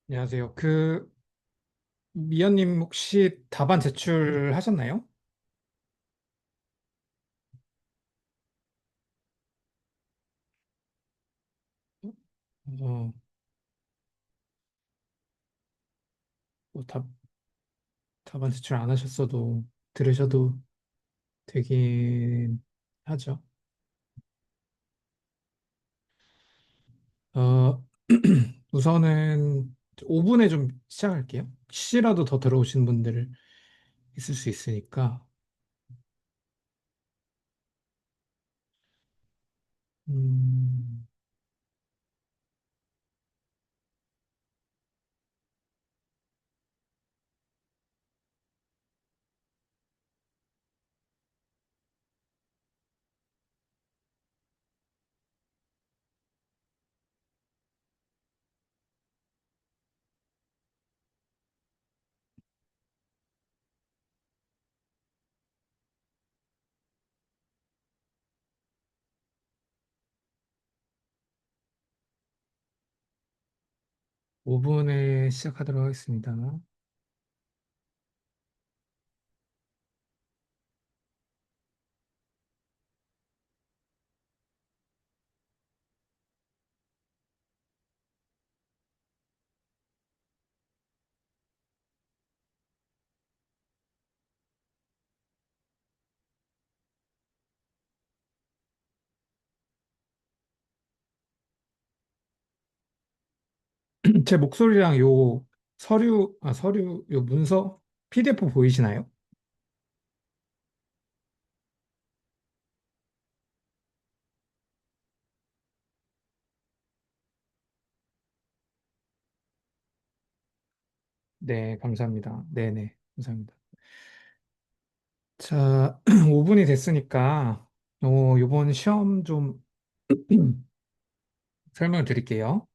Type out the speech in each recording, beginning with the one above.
안녕하세요. 미연님 혹시 답안 제출하셨나요? 어, 뭐 답안 제출 안 하셨어도 들으셔도 되긴 하죠. 어, 우선은 5분에 좀 시작할게요. 혹시라도 더 들어오신 분들 있을 수 있으니까. 음, 5분에 시작하도록 하겠습니다. 제 목소리랑 요 문서 PDF 보이시나요? 네, 감사합니다. 네네, 감사합니다. 자, 5분이 됐으니까, 요번 시험 좀 설명을 드릴게요.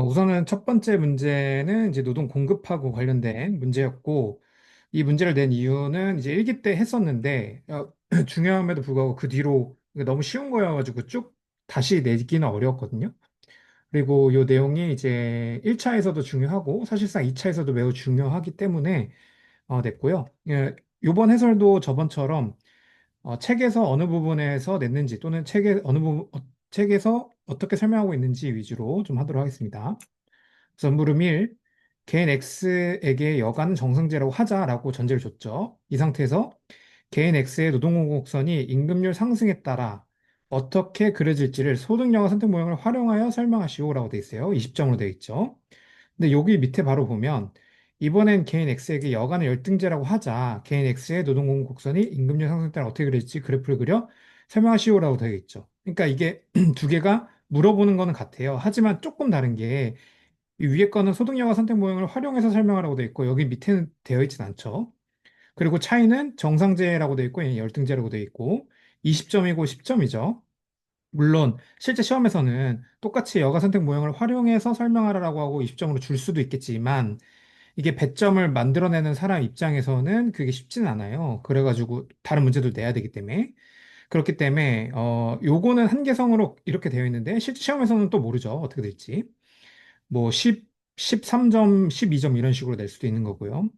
우선은 첫 번째 문제는 이제 노동 공급하고 관련된 문제였고, 이 문제를 낸 이유는 이제 일기 때 했었는데, 중요함에도 불구하고 그 뒤로 이게 너무 쉬운 거여가지고 쭉 다시 내기는 어려웠거든요. 그리고 이 내용이 이제 1차에서도 중요하고, 사실상 2차에서도 매우 중요하기 때문에 냈고요. 예, 요번 해설도 저번처럼 책에서 어느 부분에서 냈는지 또는 책에서 어떻게 설명하고 있는지 위주로 좀 하도록 하겠습니다. 우선 물음 1, 개인 X에게 여가는 정상제라고 하자라고 전제를 줬죠. 이 상태에서 개인 X의 노동공급선이 임금률 상승에 따라 어떻게 그려질지를 소득영화 선택 모형을 활용하여 설명하시오라고 돼 있어요. 20점으로 되어 있죠. 근데 여기 밑에 바로 보면 이번엔 개인 X에게 여간의 열등제라고 하자 개인 X의 노동공급 곡선이 임금률 상승 따라 어떻게 그릴지 그래프를 그려 설명하시오라고 되어 있죠. 그러니까 이게 두 개가 물어보는 거는 같아요. 하지만 조금 다른 게 이 위에 거는 소득여가 선택 모형을 활용해서 설명하라고 되어 있고 여기 밑에는 되어 있진 않죠. 그리고 차이는 정상제라고 되어 있고 얘는 열등제라고 되어 있고 20점이고 10점이죠. 물론 실제 시험에서는 똑같이 여가 선택 모형을 활용해서 설명하라고 하고 20점으로 줄 수도 있겠지만 이게 배점을 만들어내는 사람 입장에서는 그게 쉽지는 않아요. 그래가지고 다른 문제도 내야 되기 때문에 그렇기 때문에 요거는 한계성으로 이렇게 되어 있는데 실제 시험에서는 또 모르죠. 어떻게 될지. 뭐 13점, 12점 이런 식으로 낼 수도 있는 거고요.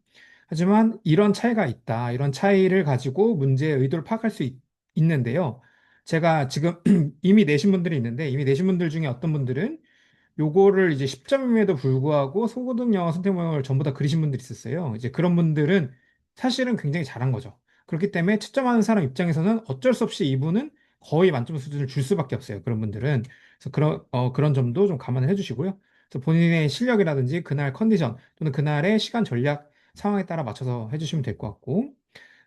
하지만 이런 차이가 있다. 이런 차이를 가지고 문제의 의도를 파악할 수 있는데요. 제가 지금 이미 내신 분들이 있는데 이미 내신 분들 중에 어떤 분들은 요거를 이제 10점임에도 불구하고 소고등 영어 선택 모형을 전부 다 그리신 분들이 있었어요. 이제 그런 분들은 사실은 굉장히 잘한 거죠. 그렇기 때문에 채점하는 사람 입장에서는 어쩔 수 없이 이분은 거의 만점 수준을 줄 수밖에 없어요. 그런 분들은. 그래서 그런 점도 좀 감안을 해주시고요. 그래서 본인의 실력이라든지 그날 컨디션 또는 그날의 시간 전략 상황에 따라 맞춰서 해주시면 될 것 같고.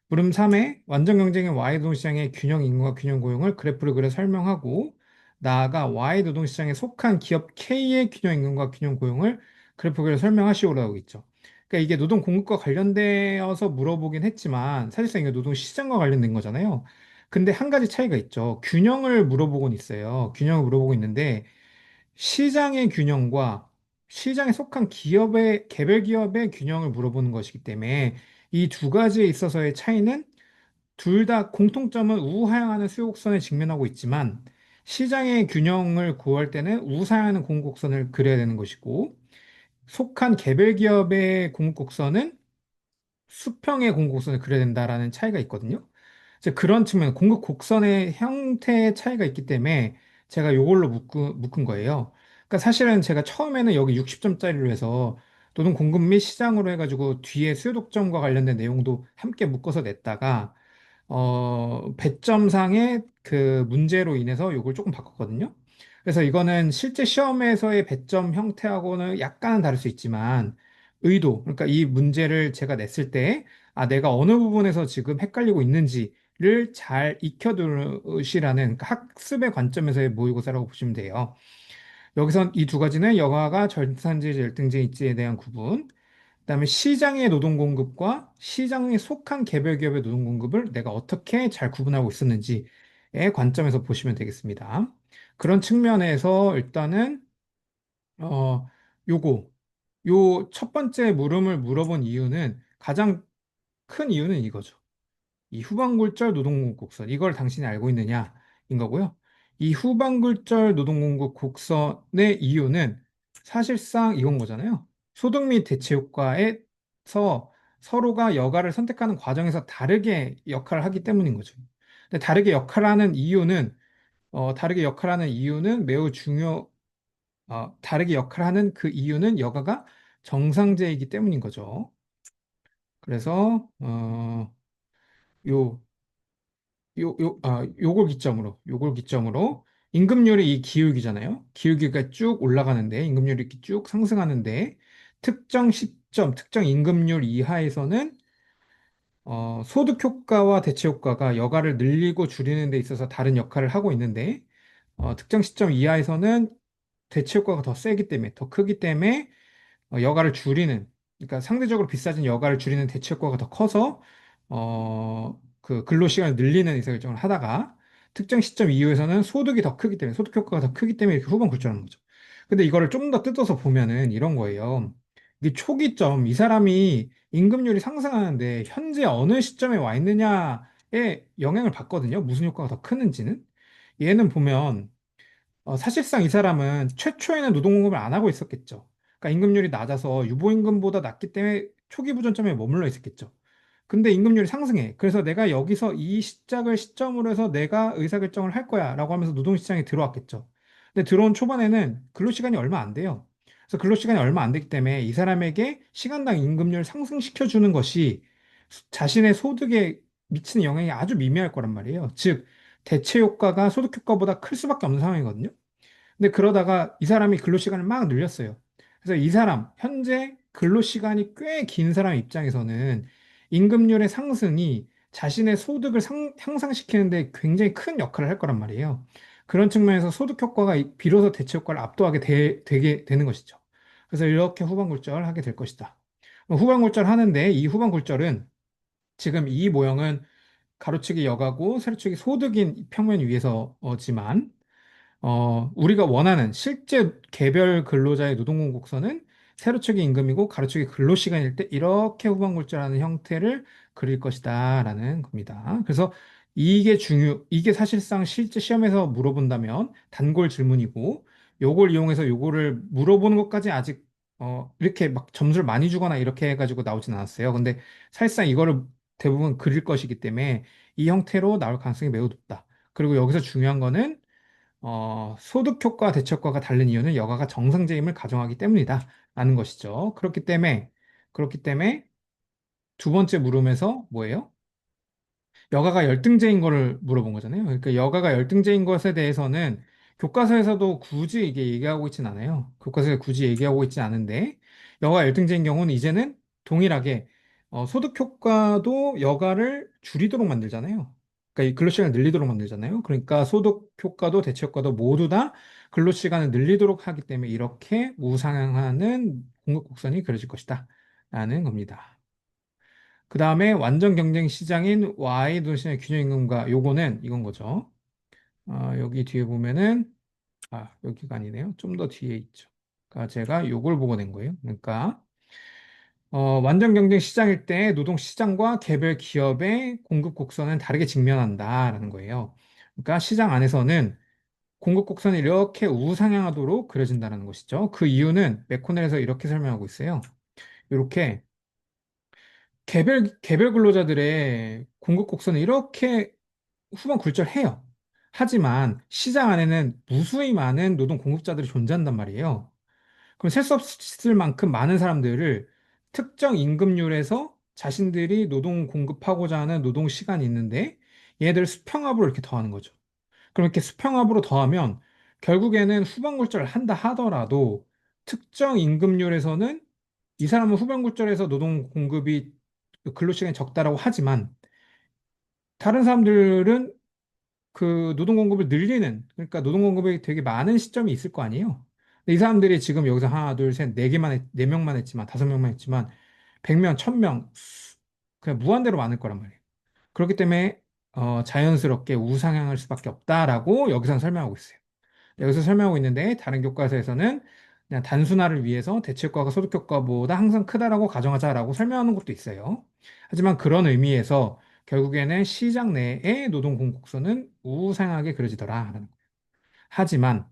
물음 3에 완전 경쟁의 Y 노동시장의 균형 인구와 균형 고용을 그래프를 그려 설명하고 나아가 Y 노동시장에 속한 기업 K의 균형 임금과 균형 고용을 그래프를 설명하시오라고 있죠. 그러니까 이게 노동 공급과 관련되어서 물어보긴 했지만 사실상 이게 노동 시장과 관련된 거잖아요. 근데 한 가지 차이가 있죠. 균형을 물어보곤 있어요. 균형을 물어보고 있는데 시장의 균형과 시장에 속한 기업의 개별 기업의 균형을 물어보는 것이기 때문에 이 두 가지에 있어서의 차이는 둘 다 공통점은 우하향하는 수요곡선에 직면하고 있지만 시장의 균형을 구할 때는 우상향하는 공곡선을 그려야 되는 것이고 속한 개별 기업의 공급 곡선은 수평의 공급 곡선을 그려야 된다라는 차이가 있거든요. 이제 그런 측면, 공급 곡선의 형태의 차이가 있기 때문에 제가 요걸로 묶은 거예요. 그러니까 사실은 제가 처음에는 여기 60점짜리로 해서 노동 공급 및 시장으로 해가지고 뒤에 수요 독점과 관련된 내용도 함께 묶어서 냈다가 배점상의 그 문제로 인해서 요걸 조금 바꿨거든요. 그래서 이거는 실제 시험에서의 배점 형태하고는 약간은 다를 수 있지만 의도, 그러니까 이 문제를 제가 냈을 때 아, 내가 어느 부분에서 지금 헷갈리고 있는지를 잘 익혀두시라는 그러니까 학습의 관점에서의 모의고사라고 보시면 돼요. 여기선 이 두 가지는 여가가 절산지, 열등제일지에 대한 구분, 그다음에 시장의 노동 공급과 시장에 속한 개별 기업의 노동 공급을 내가 어떻게 잘 구분하고 있었는지의 관점에서 보시면 되겠습니다. 그런 측면에서 일단은 어 요거 요 첫 번째 물음을 물어본 이유는 가장 큰 이유는 이거죠. 이 후반골절 노동공급 곡선 이걸 당신이 알고 있느냐인 거고요. 이 후반골절 노동공급 곡선의 이유는 사실상 이건 거잖아요. 소득 및 대체 효과에서 서로가 여가를 선택하는 과정에서 다르게 역할을 하기 때문인 거죠. 근데 다르게 역할하는 이유는 매우 다르게 역할하는 그 이유는 여가가 정상제이기 때문인 거죠. 그래서 요 요걸 기점으로 임금률이 이 기울기잖아요. 기울기가 쭉 올라가는데, 임금률이 이렇게 쭉 상승하는데, 특정 시점, 특정 임금률 이하에서는 소득 효과와 대체 효과가 여가를 늘리고 줄이는 데 있어서 다른 역할을 하고 있는데, 특정 시점 이하에서는 대체 효과가 더 세기 때문에, 더 크기 때문에 여가를 줄이는, 그러니까 상대적으로 비싸진 여가를 줄이는 대체 효과가 더 커서, 그 근로 시간을 늘리는 의사결정을 하다가, 특정 시점 이후에서는 소득이 더 크기 때문에, 소득 효과가 더 크기 때문에 이렇게 후반 굴절하는 거죠. 근데 이거를 좀 더 뜯어서 보면은 이런 거예요. 이게 초기점, 이 사람이 임금률이 상승하는데, 현재 어느 시점에 와 있느냐에 영향을 받거든요. 무슨 효과가 더 크는지는. 얘는 보면, 사실상 이 사람은 최초에는 노동공급을 안 하고 있었겠죠. 그러니까 임금률이 낮아서 유보임금보다 낮기 때문에 초기 부전점에 머물러 있었겠죠. 근데 임금률이 상승해. 그래서 내가 여기서 이 시작을 시점으로 해서 내가 의사결정을 할 거야 라고 하면서 노동시장에 들어왔겠죠. 근데 들어온 초반에는 근로시간이 얼마 안 돼요. 그래서 근로시간이 얼마 안 되기 때문에 이 사람에게 시간당 임금률을 상승시켜주는 것이 자신의 소득에 미치는 영향이 아주 미미할 거란 말이에요. 즉, 대체 효과가 소득 효과보다 클 수밖에 없는 상황이거든요. 근데 그러다가 이 사람이 근로 시간을 막 늘렸어요. 그래서 이 사람, 현재 근로 시간이 꽤 긴 사람 입장에서는 임금률의 상승이 자신의 소득을 향상시키는데 굉장히 큰 역할을 할 거란 말이에요. 그런 측면에서 소득 효과가 비로소 대체 효과를 압도하게 되게 되는 것이죠. 그래서 이렇게 후반 굴절을 하게 될 것이다. 후반 굴절 하는데 이 후반 굴절은 지금 이 모형은 가로치기 여가고 세로치기 소득인 평면 위에서지만 우리가 원하는 실제 개별 근로자의 노동공급선은 세로축이 임금이고 가로축이 근로시간일 때 이렇게 후반골절하는 형태를 그릴 것이다 라는 겁니다. 그래서 이게 사실상 실제 시험에서 물어본다면 단골 질문이고 요걸 이용해서 요거를 물어보는 것까지 아직 이렇게 막 점수를 많이 주거나 이렇게 해가지고 나오진 않았어요. 근데 사실상 이거를 대부분 그릴 것이기 때문에 이 형태로 나올 가능성이 매우 높다. 그리고 여기서 중요한 거는 소득 효과, 대체 효과가 다른 이유는 여가가 정상제임을 가정하기 때문이다. 라는 것이죠. 그렇기 때문에 두 번째 물음에서 뭐예요? 여가가 열등제인 거를 물어본 거잖아요. 그러니까 여가가 열등제인 것에 대해서는 교과서에서도 굳이 이게 얘기하고 있진 않아요. 교과서에 굳이 얘기하고 있진 않은데, 여가 열등제인 경우는 이제는 동일하게 소득 효과도 여가를 줄이도록 만들잖아요. 그러니까 이 근로시간을 늘리도록 만들잖아요. 그러니까 소득 효과도 대체 효과도 모두 다 근로시간을 늘리도록 하기 때문에 이렇게 우상향하는 공급 곡선이 그려질 것이다. 라는 겁니다. 그 다음에 완전 경쟁 시장인 Y 도시의 균형 임금과 요거는 이건 거죠. 여기 뒤에 보면은 여기가 아니네요. 좀 더 뒤에 있죠. 그러니까 제가 요걸 보고 낸 거예요. 그러니까 완전 경쟁 시장일 때 노동 시장과 개별 기업의 공급 곡선은 다르게 직면한다라는 거예요. 그러니까 시장 안에서는 공급 곡선이 이렇게 우상향하도록 그려진다는 것이죠. 그 이유는 맥코넬에서 이렇게 설명하고 있어요. 이렇게 개별 근로자들의 공급 곡선은 이렇게 후반 굴절해요. 하지만 시장 안에는 무수히 많은 노동 공급자들이 존재한단 말이에요. 그럼 셀 수 없을 만큼 많은 사람들을 특정 임금률에서 자신들이 노동 공급하고자 하는 노동 시간이 있는데 얘들 수평합으로 이렇게 더하는 거죠. 그럼 이렇게 수평합으로 더하면 결국에는 후반 굴절을 한다 하더라도 특정 임금률에서는 이 사람은 후반 굴절에서 노동 공급이 근로 시간이 적다라고 하지만 다른 사람들은 그 노동 공급을 늘리는 그러니까 노동 공급이 되게 많은 시점이 있을 거 아니에요. 근데 이 사람들이 지금 여기서 하나, 둘, 셋, 네 명만 했지만 다섯 명만 했지만 100명, 1000명 그냥 무한대로 많을 거란 말이에요. 그렇기 때문에 자연스럽게 우상향할 수밖에 없다라고 여기서는 설명하고 있어요. 여기서 설명하고 있는데 다른 교과서에서는 그냥 단순화를 위해서 대체효과가 소득효과보다 항상 크다라고 가정하자라고 설명하는 것도 있어요. 하지만 그런 의미에서 결국에는 시장 내의 노동 공급선은 우상하게 그려지더라. 하지만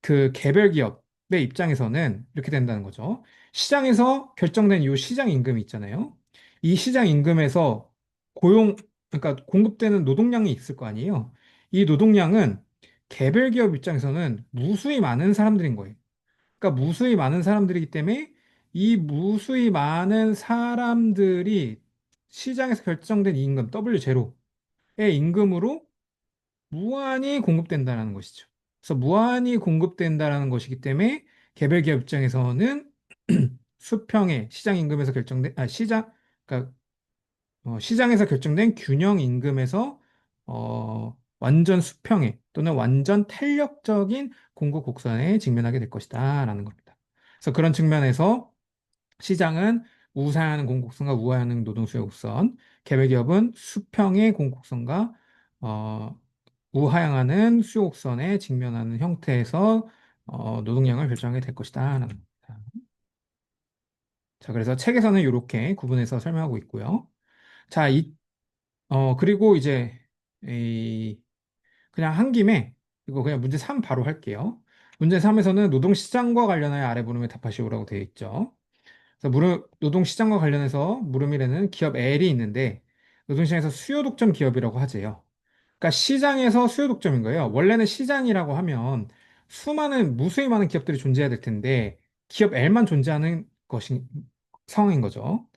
그 개별 기업의 입장에서는 이렇게 된다는 거죠. 시장에서 결정된 이 시장 임금이 있잖아요. 이 시장 임금에서 고용, 그러니까 공급되는 노동량이 있을 거 아니에요. 이 노동량은 개별 기업 입장에서는 무수히 많은 사람들인 거예요. 그러니까 무수히 많은 사람들이기 때문에 이 무수히 많은 사람들이 시장에서 결정된 이 임금 W0의 임금으로 무한히 공급된다는 것이죠. 그래서 무한히 공급된다는 것이기 때문에 개별 기업 입장에서는 수평의 시장 임금에서 결정된 그러니까 시장에서 결정된 균형 임금에서 완전 수평의 또는 완전 탄력적인 공급 곡선에 직면하게 될 것이다라는 겁니다. 그래서 그런 측면에서 시장은 우상향하는 공급성과 우하향하는 노동수요 곡선, 개별 기업은 수평의 공급성과 어, 우하향하는 수요 곡선에 직면하는 형태에서 노동량을 결정하게 될 것이다라는 겁니다. 자, 그래서 책에서는 이렇게 구분해서 설명하고 있고요. 자, 그리고 이제 이 그냥 한 김에 이거 그냥 문제 3 바로 할게요. 문제 3에서는 노동시장과 관련하여 아래 물음에 답하시오라고 되어 있죠. 그래서 노동시장과 관련해서 물음일에는 기업 L이 있는데 노동시장에서 수요 독점 기업이라고 하재요. 그러니까 시장에서 수요 독점인 거예요. 원래는 시장이라고 하면 무수히 많은 기업들이 존재해야 될 텐데 기업 L만 존재하는 상황인 거죠.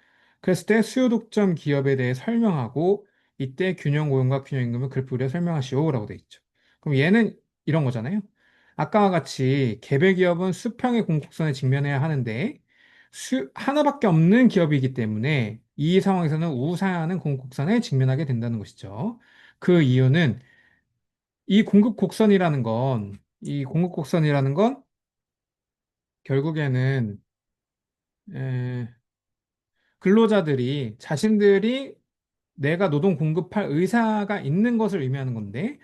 그랬을 때 수요 독점 기업에 대해 설명하고 이때 균형 고용과 균형 임금을 그래프로 설명하시오라고 돼 있죠. 그럼 얘는 이런 거잖아요. 아까와 같이 개별 기업은 수평의 공급선에 직면해야 하는데 하나밖에 없는 기업이기 때문에 이 상황에서는 우상향하는 공급선에 직면하게 된다는 것이죠. 그 이유는 이 공급 곡선이라는 건 결국에는 에, 근로자들이 자신들이 내가 노동 공급할 의사가 있는 것을 의미하는 건데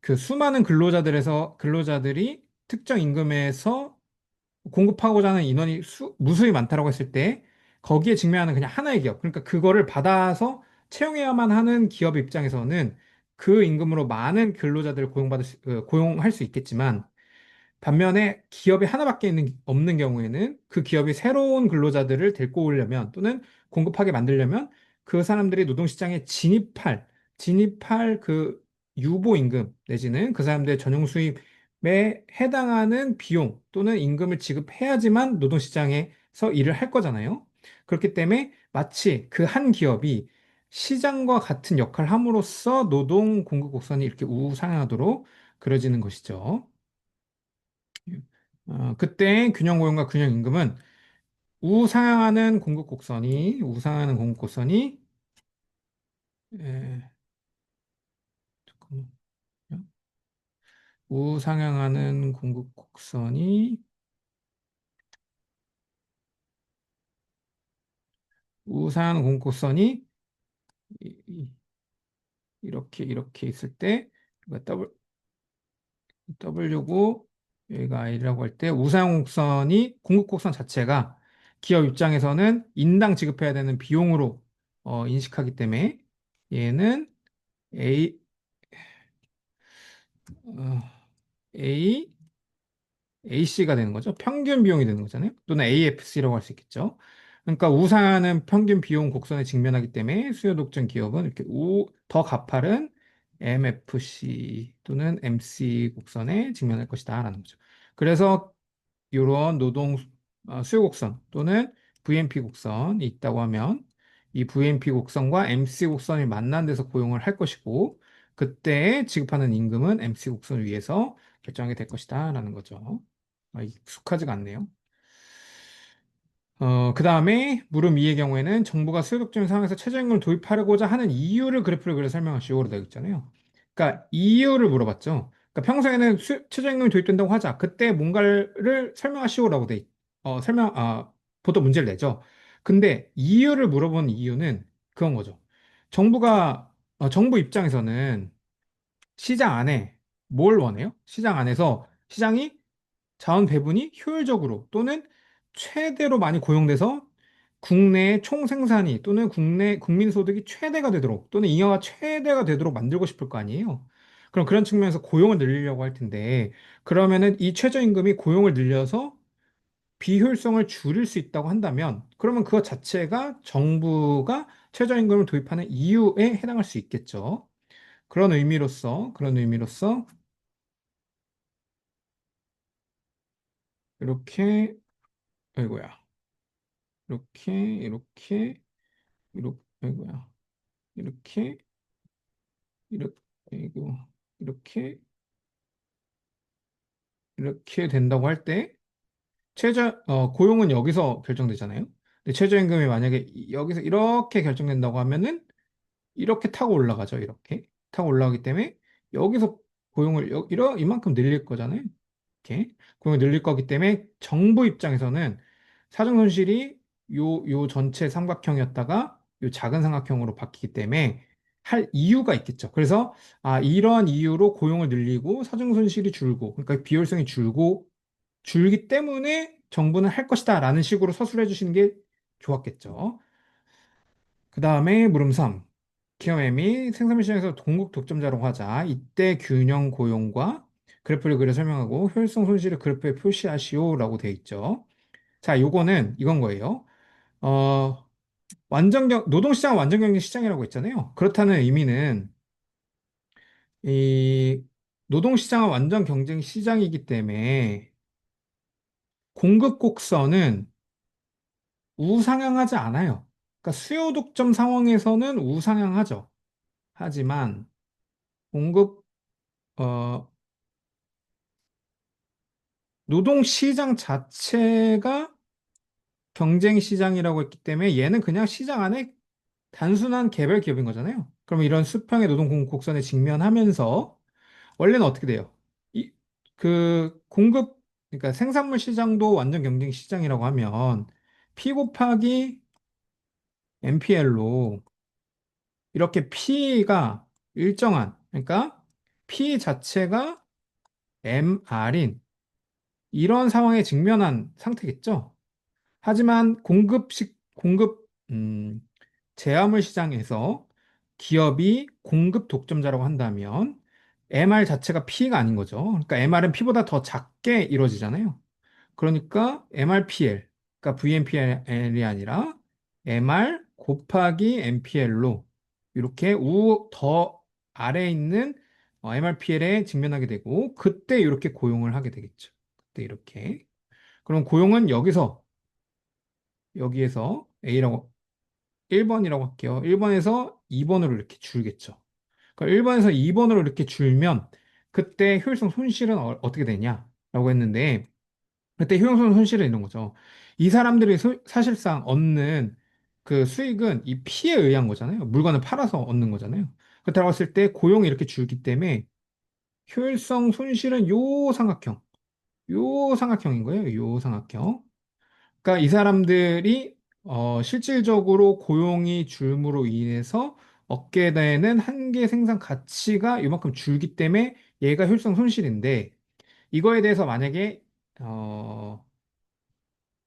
그 수많은 근로자들이 특정 임금에서 공급하고자 하는 인원이 무수히 많다라고 했을 때 거기에 직면하는 그냥 하나의 기업, 그러니까 그거를 받아서 채용해야만 하는 기업 입장에서는 그 임금으로 많은 근로자들을 고용할 수 있겠지만 반면에 기업이 하나밖에 없는 경우에는 그 기업이 새로운 근로자들을 데리고 오려면 또는 공급하게 만들려면 그 사람들이 노동시장에 진입할 그 유보 임금 내지는 그 사람들의 전용 수입에 해당하는 비용 또는 임금을 지급해야지만 노동시장에서 일을 할 거잖아요. 그렇기 때문에 마치 그 한 기업이 시장과 같은 역할을 함으로써 노동 공급 곡선이 이렇게 우상향하도록 그려지는 것이죠. 그때 균형 고용과 균형 임금은 우상향하는 공급 곡선이 에, 잠깐만요. 우상향하는 공급 곡선이 우상향하는 공급 곡선이 이렇게 있을 때 이거 W고 여기가 I라고 할 때 우상향 곡선이 공급 곡선 자체가 기업 입장에서는 인당 지급해야 되는 비용으로 인식하기 때문에 얘는 A 어, A, AC가 되는 거죠. 평균 비용이 되는 거잖아요. 또는 AFC라고 할 수 있겠죠. 그러니까 우사는 평균 비용 곡선에 직면하기 때문에 수요 독점 기업은 이렇게 더 가파른 MFC 또는 MC 곡선에 직면할 것이다라는 거죠. 그래서 이런 수요 곡선 또는 VMP 곡선이 있다고 하면 이 VMP 곡선과 MC 곡선이 만난 데서 고용을 할 것이고 그때 지급하는 임금은 MC 곡선을 위해서 결정하게 될 것이다라는 거죠. 익숙하지가 않네요. 그 다음에 물음 2의 경우에는 정부가 수요독점 상황에서 최저임금을 도입하려고자 하는 이유를 그래프를 그려 설명하시오로 되어 있잖아요. 그러니까 이유를 물어봤죠. 그러니까 평소에는 최저임금이 도입된다고 하자. 그때 뭔가를 설명하시오라고 보통 문제를 내죠. 근데 이유를 물어본 이유는 그런 거죠. 정부 입장에서는 시장 안에 뭘 원해요? 시장 안에서 시장이 자원 배분이 효율적으로 또는 최대로 많이 고용돼서 국내 총 생산이 또는 국내 국민 소득이 최대가 되도록 또는 잉여가 최대가 되도록 만들고 싶을 거 아니에요. 그럼 그런 측면에서 고용을 늘리려고 할 텐데 그러면은 이 최저임금이 고용을 늘려서 비효율성을 줄일 수 있다고 한다면 그러면 그것 자체가 정부가 최저임금을 도입하는 이유에 해당할 수 있겠죠. 그런 의미로서 이렇게 아이고야 이렇게 아이고야 이렇게 이렇게 이거 이렇게 이렇게 된다고 할 때 고용은 여기서 결정되잖아요. 근데 최저임금이 만약에 여기서 이렇게 결정된다고 하면은 이렇게 타고 올라가죠. 이렇게 타고 올라가기 때문에 여기서 고용을 이만큼 늘릴 거잖아요. 이렇게 고용을 늘릴 거기 때문에 정부 입장에서는 사정 손실이 요 전체 삼각형이었다가 요 작은 삼각형으로 바뀌기 때문에 할 이유가 있겠죠. 그래서 이런 이유로 고용을 늘리고 사정 손실이 줄고 그러니까 비효율성이 줄기 때문에 정부는 할 것이다라는 식으로 서술해 주시는 게 좋았겠죠. 그 다음에 물음 3. 기업엠이 생산물 시장에서 동국 독점자라고 하자. 이때 균형 고용과 그래프를 그려 설명하고 효율성 손실을 그래프에 표시하시오라고 되어 있죠. 자, 요거는 이건 거예요. 어, 노동시장은 완전 경쟁 시장이라고 했잖아요. 그렇다는 의미는 이 노동시장은 완전 경쟁 시장이기 때문에 공급 곡선은 우상향하지 않아요. 그러니까 수요 독점 상황에서는 우상향하죠. 하지만 공급 어, 노동시장 자체가 경쟁 시장이라고 했기 때문에 얘는 그냥 시장 안에 단순한 개별 기업인 거잖아요. 그럼 이런 수평의 노동 곡선에 직면하면서 원래는 어떻게 돼요? 이, 그러니까 생산물 시장도 완전 경쟁 시장이라고 하면 P 곱하기 MPL로 이렇게 P가 그러니까 P 자체가 MR인 이런 상황에 직면한 상태겠죠. 하지만 제화물 시장에서 기업이 공급 독점자라고 한다면 MR 자체가 P가 아닌 거죠. 그러니까 MR은 P보다 더 작게 이루어지잖아요. 그러니까 MRPL, 그러니까 VMPL이 아니라 MR 곱하기 MPL로 이렇게 더 아래에 있는 MRPL에 직면하게 되고 그때 이렇게 고용을 하게 되겠죠. 그때 이렇게. 그럼 고용은 여기에서 A라고 1번이라고 할게요. 1번에서 2번으로 이렇게 줄겠죠. 그러니까 1번에서 2번으로 이렇게 줄면 그때 효율성 손실은 떻게 되냐라고 했는데 그때 효율성 손실은 이런 거죠. 이 사람들이 사실상 얻는 그 수익은 이 피에 의한 거잖아요. 물건을 팔아서 얻는 거잖아요. 그렇다고 했을 때 고용이 이렇게 줄기 때문에 효율성 손실은 요 삼각형인 거예요. 요 삼각형. 그러니까 이 사람들이 실질적으로 고용이 줄므로 인해서 얻게 되는 한계 생산 가치가 이만큼 줄기 때문에 얘가 효율성 손실인데 이거에 대해서 만약에 어,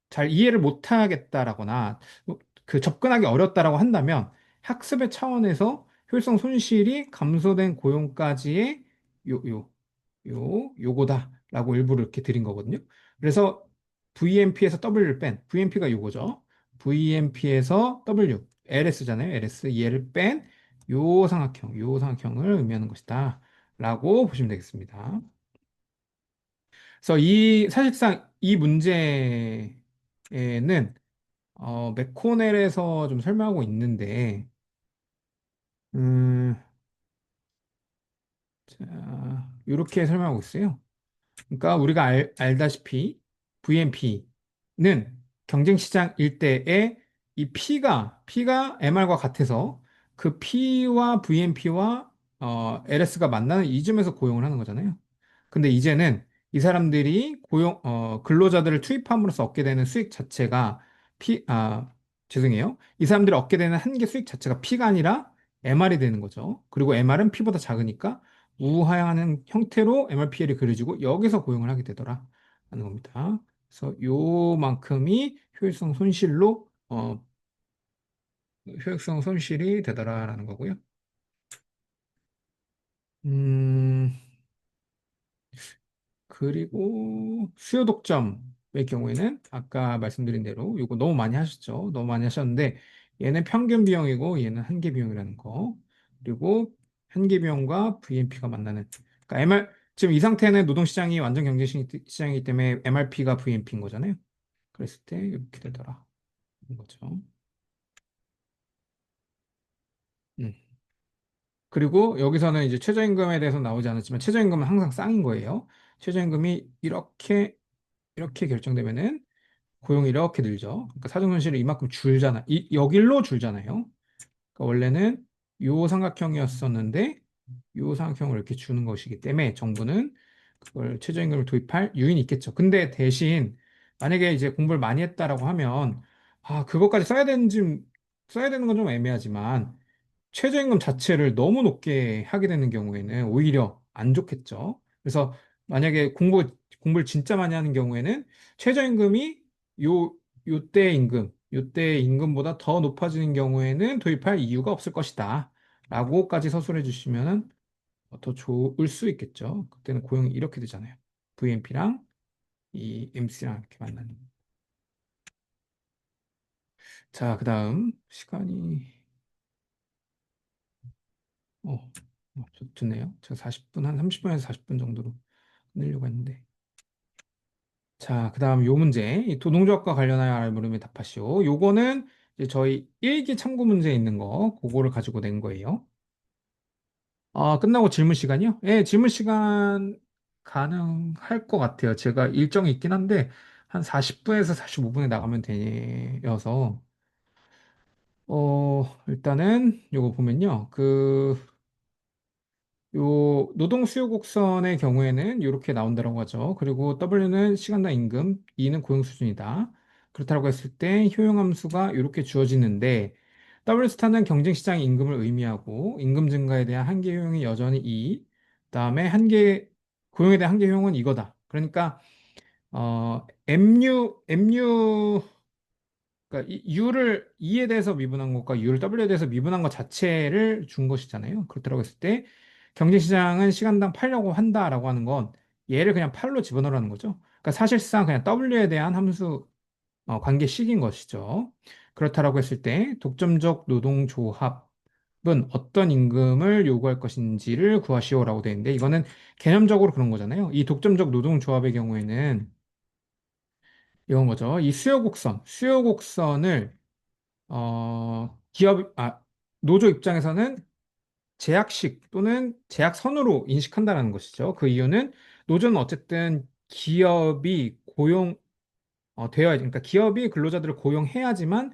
잘 이해를 못 하겠다라거나 그 접근하기 어렵다라고 한다면 학습의 차원에서 효율성 손실이 감소된 고용까지의 요 요거다라고 일부러 이렇게 드린 거거든요. 그래서 VMP에서 W를 뺀 VMP가 요거죠. VMP에서 W, LS잖아요. LS 얘를 뺀 요 삼각형을 의미하는 것이다. 라고 보시면 되겠습니다. 그래서 이 사실상 이 문제에는 맥코넬에서 좀 설명하고 있는데 음, 자, 이렇게 설명하고 있어요. 그러니까 우리가 알다시피 VMP는 경쟁 시장일 때에 이 P가 MR과 같아서 그 P와 VMP와 LS가 만나는 이점에서 고용을 하는 거잖아요. 근데 이제는 이 사람들이 근로자들을 투입함으로써 얻게 되는 수익 자체가 죄송해요. 이 사람들이 얻게 되는 한계 수익 자체가 P가 아니라 MR이 되는 거죠. 그리고 MR은 P보다 작으니까 우하향하는 형태로 MRPL이 그려지고 여기서 고용을 하게 되더라 하는 겁니다. 그래서 요만큼이 효율성 손실이 되더라라는 거고요. 음, 그리고 수요 독점의 경우에는 아까 말씀드린 대로 이거 너무 많이 하셨죠. 너무 많이 하셨는데 얘는 평균 비용이고 얘는 한계 비용이라는 거. 그리고 한계 비용과 VMP가 만나는. 그러니까 지금 이 상태는 노동시장이 완전 경제 시장이기 때문에 MRP가 VMP인 거잖아요. 그랬을 때 이렇게 되더라. 이런 거죠. 음. 그리고 여기서는 이제 최저임금에 대해서 나오지 않았지만 최저임금은 항상 쌍인 거예요. 최저임금이 이렇게 결정되면은 고용이 이렇게 늘죠. 그러니까 사정손실이 이만큼 줄잖아. 여길로 줄잖아요. 그러니까 원래는 요 삼각형이었었는데 요 삼각형을 이렇게 주는 것이기 때문에 정부는 그걸 최저임금을 도입할 유인이 있겠죠. 근데 대신 만약에 이제 공부를 많이 했다라고 하면 그것까지 써야 되는 건 좀 애매하지만 최저임금 자체를 너무 높게 하게 되는 경우에는 오히려 안 좋겠죠. 그래서 만약에 공부를 진짜 많이 하는 경우에는 최저임금이 요, 요때 임금보다 더 높아지는 경우에는 도입할 이유가 없을 것이다. 라고까지 서술해 주시면 더 좋을 수 있겠죠. 그때는 고용이 이렇게 되잖아요. VMP랑 이 MC랑 이렇게 만나는. 자, 그 다음 시간이 어, 좋네요. 제가 40분, 한 30분에서 40분 정도로 끝내려고 했는데. 자, 그 다음 요 문제. 이 노동조합과 관련하여 알 물음에 답하시오. 요거는 이제 저희 일기 참고 문제에 있는 거, 그거를 가지고 낸 거예요. 끝나고 질문 시간이요? 예, 질문 시간 가능할 것 같아요. 제가 일정이 있긴 한데, 한 40분에서 45분에 나가면 되어서, 일단은 요거 보면요. 요 노동 수요 곡선의 경우에는 이렇게 나온다고 하죠. 그리고 W는 시간당 임금, E는 고용 수준이다. 그렇다고 했을 때 효용 함수가 이렇게 주어지는데 W 스타는 경쟁 시장 임금을 의미하고 임금 증가에 대한 한계 효용이 여전히 E, 그다음에 고용에 대한 한계 효용은 이거다. 그러니까 MU 그러니까 U를 E에 대해서 미분한 것과 U를 W에 대해서 미분한 것 자체를 준 것이잖아요. 그렇다고 했을 때 경제시장은 시간당 팔려고 한다라고 하는 건 얘를 그냥 팔로 집어넣으라는 거죠. 그러니까 사실상 그냥 W에 대한 함수 관계식인 것이죠. 그렇다라고 했을 때 독점적 노동조합은 어떤 임금을 요구할 것인지를 구하시오라고 되어 있는데 이거는 개념적으로 그런 거잖아요. 이 독점적 노동조합의 경우에는 이건 거죠. 이 수요곡선을 노조 입장에서는 제약식 또는 제약선으로 인식한다는 것이죠. 그 이유는 노조는 어쨌든 기업이 그러니까 기업이 근로자들을 고용해야지만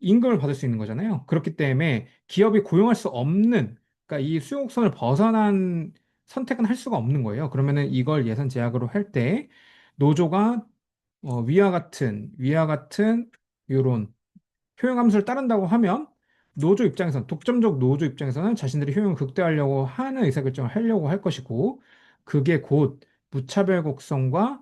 임금을 받을 수 있는 거잖아요. 그렇기 때문에 기업이 고용할 수 없는, 그러니까 이 수용선을 벗어난 선택은 할 수가 없는 거예요. 그러면은 이걸 예산 제약으로 할 때 노조가 위와 같은 요런 효용 함수를 따른다고 하면 독점적 노조 입장에서는 자신들이 효용을 극대화하려고 하는 의사결정을 하려고 할 것이고 그게 곧 무차별 곡선과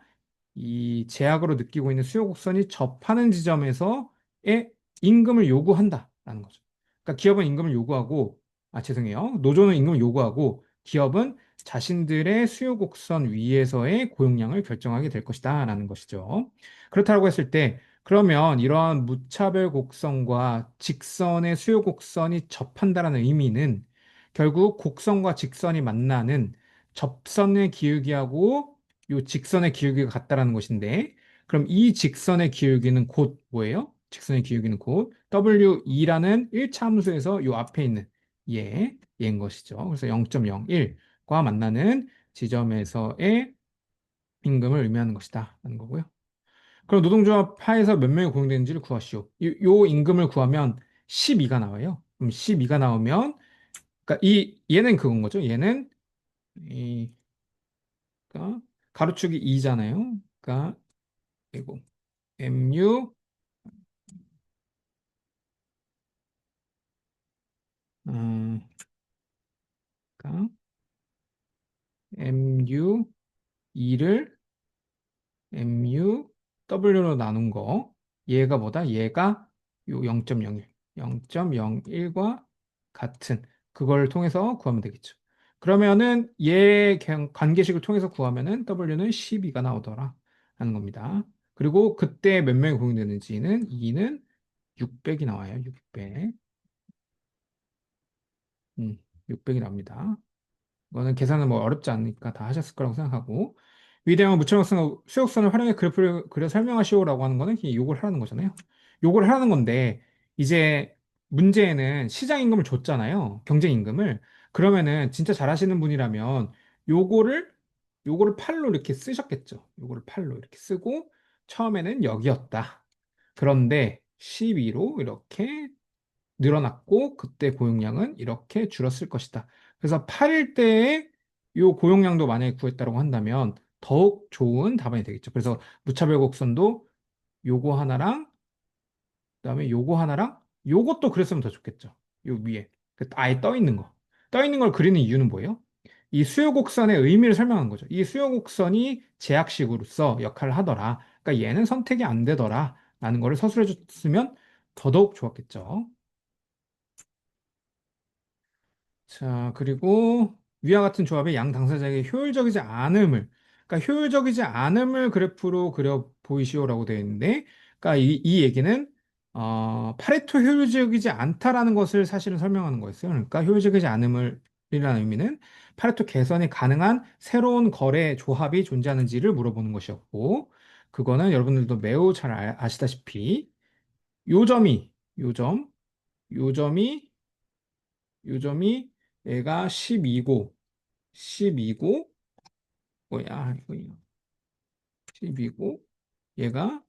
이 제약으로 느끼고 있는 수요 곡선이 접하는 지점에서의 임금을 요구한다라는 거죠. 그러니까 기업은 임금을 요구하고 죄송해요. 노조는 임금을 요구하고 기업은 자신들의 수요 곡선 위에서의 고용량을 결정하게 될 것이다라는 것이죠. 그렇다고 했을 때 그러면 이러한 무차별 곡선과 직선의 수요 곡선이 접한다라는 의미는 결국 곡선과 직선이 만나는 접선의 기울기하고 요 직선의 기울기가 같다라는 것인데 그럼 이 직선의 기울기는 곧 뭐예요? 직선의 기울기는 곧 W2라는 1차 함수에서 요 앞에 있는 얘인 것이죠. 그래서 0.01과 만나는 지점에서의 임금을 의미하는 것이다. 라는 거고요. 그럼 노동조합 하에서 몇 명이 고용되는지를 구하시오. 요 임금을 구하면 12가 나와요. 그럼 12가 나오면, 그러니까 얘는 그건 거죠. 얘는, 이, 그러니까 가로축이 2잖아요. 그러니까, 이거, MU, 그러니까 MU 2를 MU W로 나눈 거. 얘가 뭐다? 얘가 요 0.01. 0.01과 같은 그걸 통해서 구하면 되겠죠. 그러면은 얘 관계식을 통해서 구하면은 W는 12가 나오더라 하는 겁니다. 그리고 그때 몇 명이 공유되는지는 2는 600이 나와요. 600. 600이 나옵니다. 이거는 계산은 뭐 어렵지 않으니까 다 하셨을 거라고 생각하고 위대한 무차별성 수역선을 활용해 그래프를 그려 설명하시오라고 하는 거는 그냥 요걸 하라는 거잖아요. 요걸 하라는 건데 이제 문제에는 시장 임금을 줬잖아요. 경쟁 임금을. 그러면은 진짜 잘하시는 분이라면 요거를 요거를 팔로 이렇게 쓰셨겠죠. 요거를 팔로 이렇게 쓰고 처음에는 여기였다. 그런데 12로 이렇게 늘어났고 그때 고용량은 이렇게 줄었을 것이다. 그래서 8일 때에 이 고용량도 만약에 구했다고 한다면 더욱 좋은 답안이 되겠죠. 그래서 무차별 곡선도 요거 하나랑 그다음에 요거 하나랑 요것도 그랬으면 더 좋겠죠. 요 위에 아예 떠 있는 거. 떠 있는 걸 그리는 이유는 뭐예요? 이 수요 곡선의 의미를 설명한 거죠. 이 수요 곡선이 제약식으로서 역할을 하더라. 그러니까 얘는 선택이 안 되더라. 라는 거를 서술해 줬으면 더더욱 좋았겠죠. 자, 그리고 위와 같은 조합의 양 당사자에게 효율적이지 않음을, 그러니까 효율적이지 않음을 그래프로 그려 보이시오라고 되어 있는데, 그러니까 이 얘기는 파레토 효율적이지 않다라는 것을 사실은 설명하는 거였어요. 그러니까 효율적이지 않음을 이라는 의미는 파레토 개선이 가능한 새로운 거래 조합이 존재하는지를 물어보는 것이었고, 그거는 여러분들도 매우 잘 아시다시피 요점이 요점 요점이 요점이 얘가 12고 12고 뭐야 이거 12고 얘가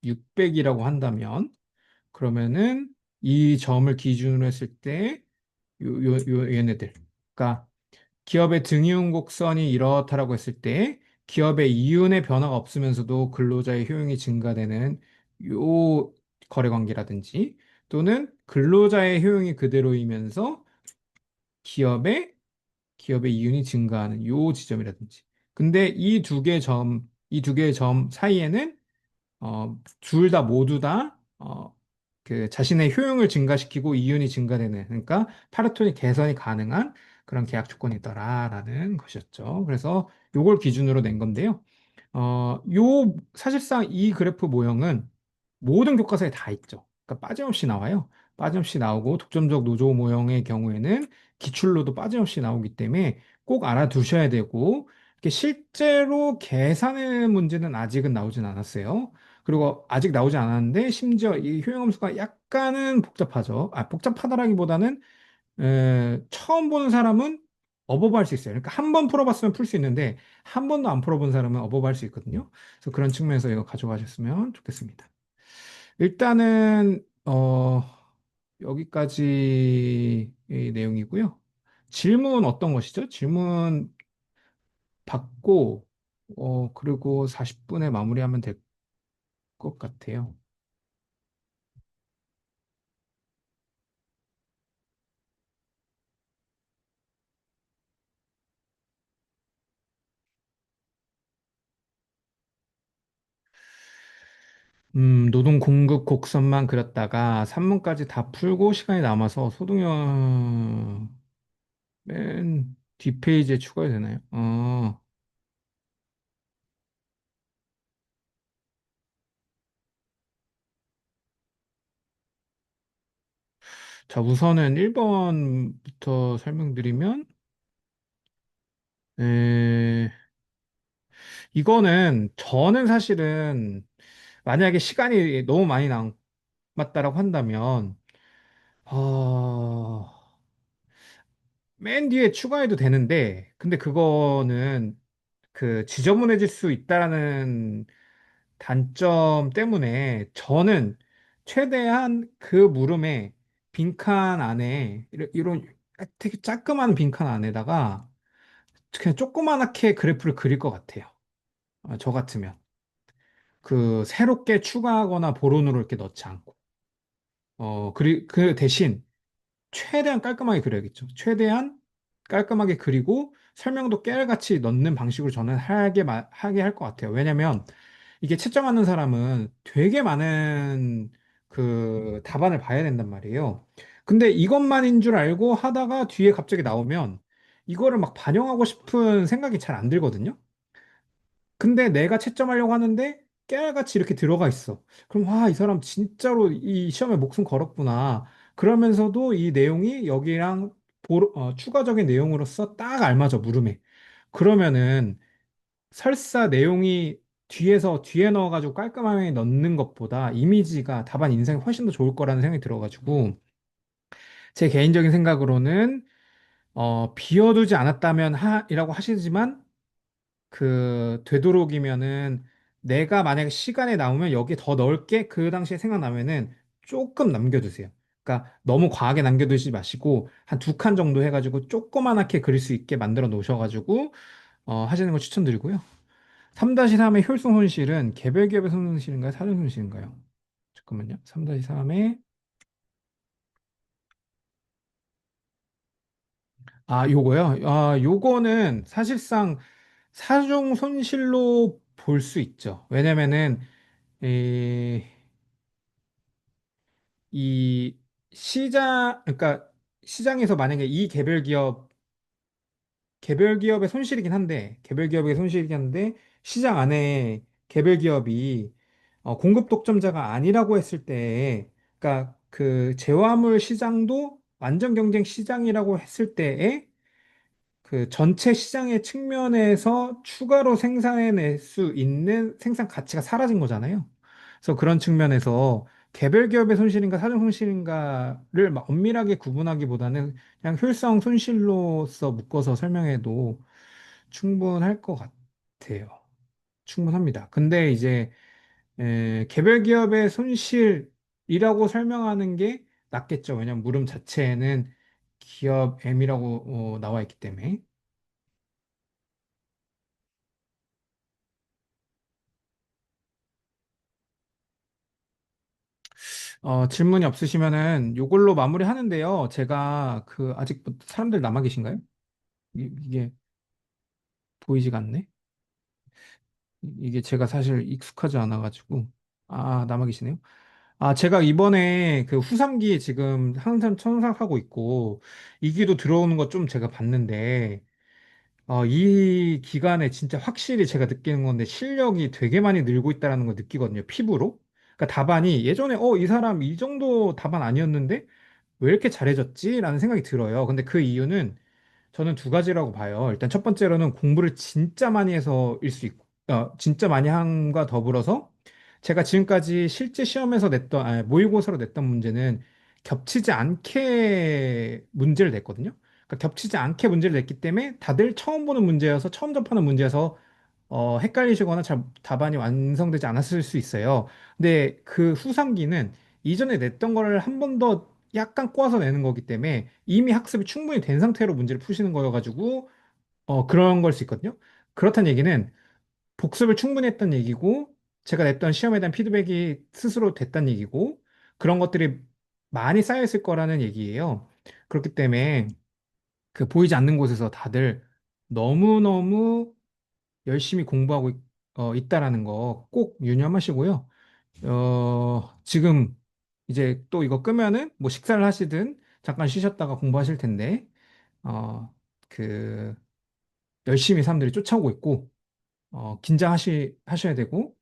600이라고 한다면 그러면은 이 점을 기준으로 했을 때 얘네들 그러니까 기업의 등이윤 곡선이 이렇다라고 했을 때 기업의 이윤의 변화가 없으면서도 근로자의 효용이 증가되는 요 거래 관계라든지 또는 근로자의 효용이 그대로이면서 기업의 기업의 이윤이 증가하는 요 지점이라든지. 근데 이 두 개의 점 사이에는 둘 다 모두 다 그 자신의 효용을 증가시키고 이윤이 증가되는 그러니까 파르톤이 개선이 가능한 그런 계약 조건이 있더라라는 것이었죠. 그래서 요걸 기준으로 낸 건데요. 사실상 이 그래프 모형은 모든 교과서에 다 있죠. 그러니까 빠짐없이 나와요. 빠짐없이 나오고 독점적 노조 모형의 경우에는 기출로도 빠짐없이 나오기 때문에 꼭 알아두셔야 되고, 이렇게 실제로 계산의 문제는 아직은 나오진 않았어요. 그리고 아직 나오지 않았는데, 심지어 이 효용함수가 약간은 복잡하죠. 복잡하다라기보다는 처음 보는 사람은 어버버할 수 있어요. 그러니까 한 번 풀어봤으면 풀 수 있는데 한 번도 안 풀어본 사람은 어버버할 수 있거든요. 그래서 그런 측면에서 이거 가져가셨으면 좋겠습니다. 일단은 여기까지 이 내용이고요. 질문 어떤 것이죠? 질문 받고 그리고 40분에 마무리하면 될 것 같아요. 노동 공급 곡선만 그렸다가 산문까지 다 풀고 시간이 남아서 소동형은 뒷페이지에 추가해도 되나요? 자, 우선은 1번부터 설명드리면, 에, 이거는 저는 사실은 만약에 시간이 너무 많이 남았다라고 한다면, 어, 맨 뒤에 추가해도 되는데, 근데 그거는 그 지저분해질 수 있다라는 단점 때문에 저는 최대한 그 물음에 빈칸 안에 이런 되게 짜끄만 빈칸 안에다가 그냥 조그맣게 그래프를 그릴 것 같아요. 저 같으면. 그 새롭게 추가하거나 보론으로 이렇게 넣지 않고. 그 대신 최대한 깔끔하게 그려야겠죠. 최대한 깔끔하게 그리고 설명도 깨알같이 넣는 방식으로 저는 하게 할 것 같아요. 왜냐면 이게 채점하는 사람은 되게 많은 그 답안을 봐야 된단 말이에요. 근데 이것만인 줄 알고 하다가 뒤에 갑자기 나오면 이거를 막 반영하고 싶은 생각이 잘 안 들거든요. 근데 내가 채점하려고 하는데 깨알같이 이렇게 들어가 있어. 그럼 와, 이 사람 진짜로 이 시험에 목숨 걸었구나. 그러면서도 이 내용이 여기랑 추가적인 내용으로서 딱 알맞아, 물음에. 그러면은 설사 내용이 뒤에 넣어가지고 깔끔하게 넣는 것보다 이미지가 답안 인상이 훨씬 더 좋을 거라는 생각이 들어가지고 제 개인적인 생각으로는 비워두지 않았다면 이라고 하시지만 그 되도록이면은 내가 만약에 시간에 남으면 여기에 더 넣을게 그 당시에 생각나면은 조금 남겨두세요. 그러니까 너무 과하게 남겨두지 마시고 한 두 칸 정도 해가지고 조그만하게 그릴 수 있게 만들어 놓으셔가지고 하시는 걸 추천드리고요. 3-3의 효율성 손실은 개별 기업의 손실인가요? 사전 손실인가요? 잠깐만요. 3-3의 요거요. 요거는 사실상 사중 손실로 볼 수 있죠. 왜냐면은 이, 이 그러니까 시장에서 만약에 이 개별 기업의 손실이긴 한데, 개별 기업의 손실이긴 한데, 시장 안에 개별 기업이 공급 독점자가 아니라고 했을 때, 그러니까 그 제화물 시장도 완전 경쟁 시장이라고 했을 때에 그 전체 시장의 측면에서 추가로 생산해낼 수 있는 생산 가치가 사라진 거잖아요. 그래서 그런 측면에서 개별 기업의 손실인가 사전 손실인가를 막 엄밀하게 구분하기보다는 그냥 효율성 손실로서 묶어서 설명해도 충분할 것 같아요. 충분합니다. 근데 이제 개별 기업의 손실이라고 설명하는 게 낫겠죠. 왜냐면 물음 자체에는 기업 M이라고 나와 있기 때문에. 질문이 없으시면은 요걸로 마무리하는데요. 제가 그 아직 뭐 사람들 남아 계신가요? 이게 보이지가 않네. 이게 제가 사실 익숙하지 않아가지고. 남아 계시네요. 제가 이번에 그 후삼기 지금 항상 청산하고 있고, 이기도 들어오는 거 좀 제가 봤는데, 이 기간에 진짜 확실히 제가 느끼는 건데, 실력이 되게 많이 늘고 있다는 걸 느끼거든요. 피부로. 그러니까 답안이 예전에, 이 사람 이 정도 답안 아니었는데, 왜 이렇게 잘해졌지? 라는 생각이 들어요. 근데 그 이유는 저는 두 가지라고 봐요. 일단 첫 번째로는 공부를 진짜 많이 해서일 수 있고, 진짜 많이 함과 더불어서 제가 지금까지 실제 시험에서 모의고사로 냈던 문제는 겹치지 않게 문제를 냈거든요. 그러니까 겹치지 않게 문제를 냈기 때문에 다들 처음 보는 문제여서 처음 접하는 문제여서 헷갈리시거나 잘 답안이 완성되지 않았을 수 있어요. 근데 그 후상기는 이전에 냈던 거를 한 번 더 약간 꼬아서 내는 거기 때문에 이미 학습이 충분히 된 상태로 문제를 푸시는 거여가지고 그런 걸 수 있거든요. 그렇다는 얘기는 복습을 충분히 했던 얘기고 제가 냈던 시험에 대한 피드백이 스스로 됐다는 얘기고 그런 것들이 많이 쌓여있을 거라는 얘기예요. 그렇기 때문에 그 보이지 않는 곳에서 다들 너무너무 열심히 공부하고 있다라는 거 꼭 유념하시고요. 지금 이제 또 이거 끄면은 뭐 식사를 하시든 잠깐 쉬셨다가 공부하실 텐데, 어, 그 열심히 사람들이 쫓아오고 있고 하셔야 되고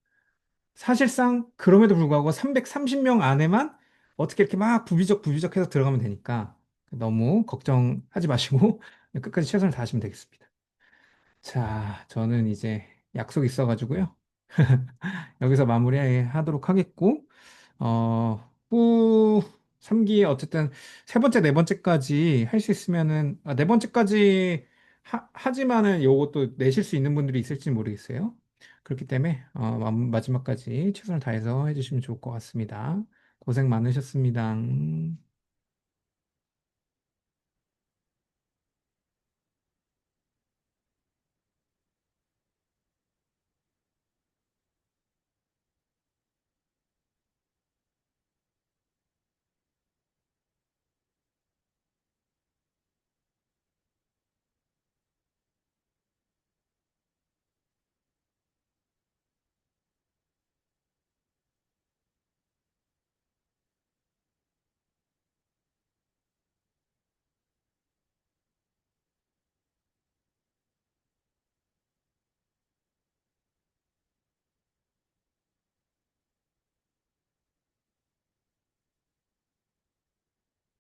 사실상 그럼에도 불구하고 330명 안에만 어떻게 이렇게 막 부비적 해서 들어가면 되니까 너무 걱정하지 마시고 끝까지 최선을 다하시면 되겠습니다. 자, 저는 이제 약속 있어가지고요. 여기서 마무리하도록 하겠고, 후 3기 어쨌든 세 번째, 네 번째까지 할 수 있으면은, 네 번째까지 하지만은 요것도 내실 수 있는 분들이 있을지 모르겠어요. 그렇기 때문에, 마지막까지 최선을 다해서 해주시면 좋을 것 같습니다. 고생 많으셨습니다.